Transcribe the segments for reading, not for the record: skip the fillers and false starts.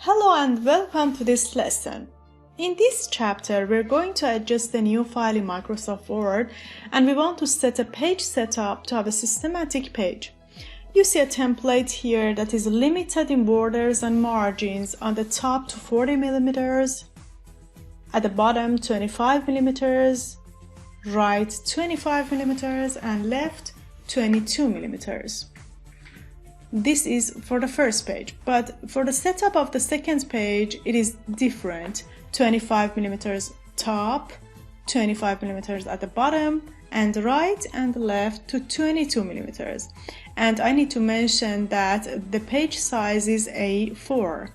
Hello and welcome to this lesson. In this chapter, we're going to adjust the new file in Microsoft Word, and we want to set a page setup to have a systematic page. You see a template here that is limited in borders and margins, on the top to 40 millimeters, at the bottom 25 millimeters, right 25 millimeters, and left 22 millimeters. This is for the first page, but for the setup of the second page, it is different. 25 millimeters top, 25 millimeters at the bottom, and right and left to 22 millimeters. And I need to mention that the page size is A4.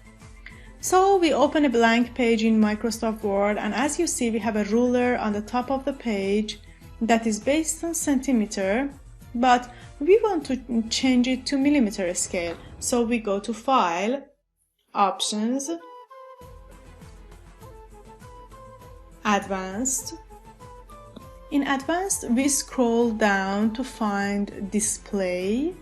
So we open a blank page in Microsoft Word, and as you see, we have a ruler on the top of the page that is based on centimeter, but we want to change it to millimeter scale. So we go to File, Options, Advanced. In Advanced, we scroll down to find Display.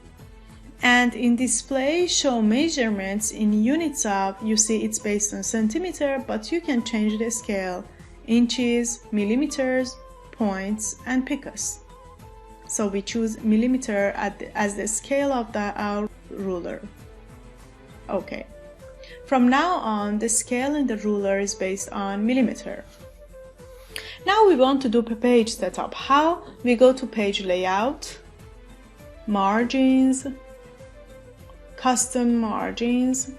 And in Display, Show Measurements in units of, you see it's based on centimeter, but you can change the scale, inches, millimeters, points, and picus. So we choose millimeter as the scale of our ruler. Okay. From now on, the scale in the ruler is based on millimeter. Now we want to do a page setup. How? We go to Page Layout, Margins, Custom Margins,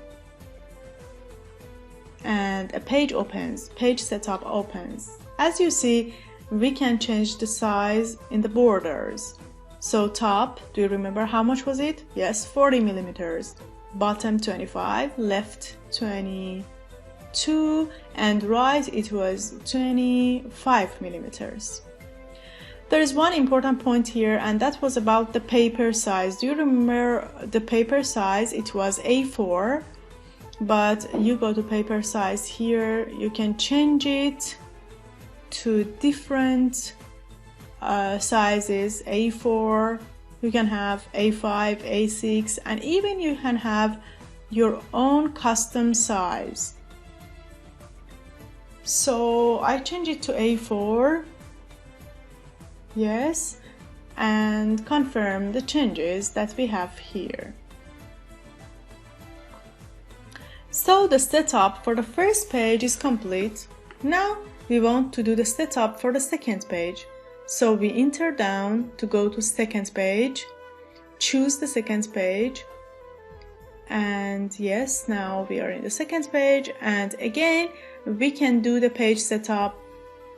and a page opens. Page Setup opens. As you see, we can change the size in the borders. So top, do you remember how much was it? Yes, 40 millimeters. Bottom 25, left 22, and right it was 25 millimeters. There is one important point here, and that was about the paper size. Do you remember the paper size? It was A4, but you go to paper size here, you can change it to different sizes. A4, you can have A5, A6, and even you can have your own custom size. So I change it to A4, yes, and confirm the changes that we have here. So the setup for the first page is complete. Now we want to do the setup for the second page. So we enter down to go to second page, choose the second page, and yes, now we are in the second page. And again, we can do the page setup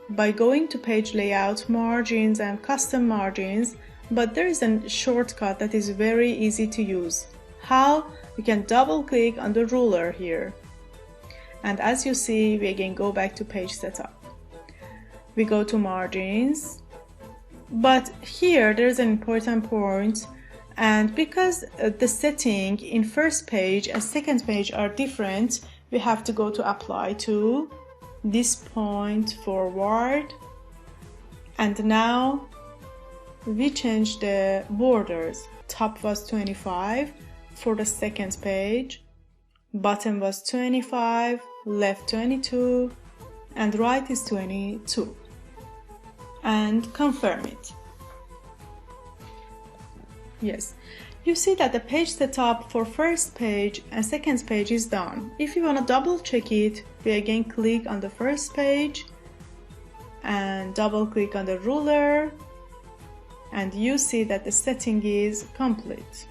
by going to Page Layout, Margins, and Custom Margins, but there is a shortcut that is very easy to use. How? We can double click on the ruler here, and as you see, we again go back to page setup. We go to Margins, but here there's an important point, and because the setting in first page and second page are different, we have to go to Apply to this point forward, and now we change the borders. Top was 25 for the second page, bottom was 25, left 22, and right is 22. And confirm it. Yes, you see that the page setup for first page and second page is done. If you want to double check it, we again click on the first page and double click on the ruler, and you see that the setting is complete.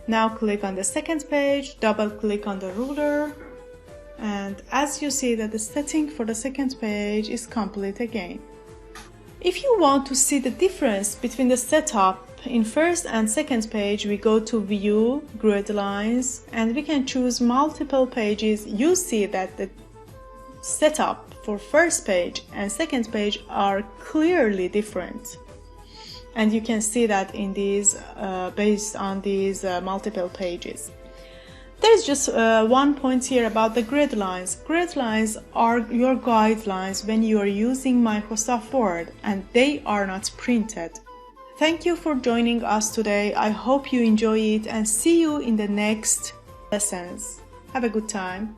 Now click on the second page, double click on the ruler, and as you see that the setting for the second page is complete again. If you want to see the difference between the setup in first and second page, we go to View, Grid Lines, and we can choose multiple pages. You see that the setup for first page and second page are clearly different. And you can see that in these, based on these multiple pages. There's just one point here about the grid lines. Grid lines are your guidelines when you are using Microsoft Word, and they are not printed. Thank you for joining us today. I hope you enjoy it and see you in the next lessons. Have a good time.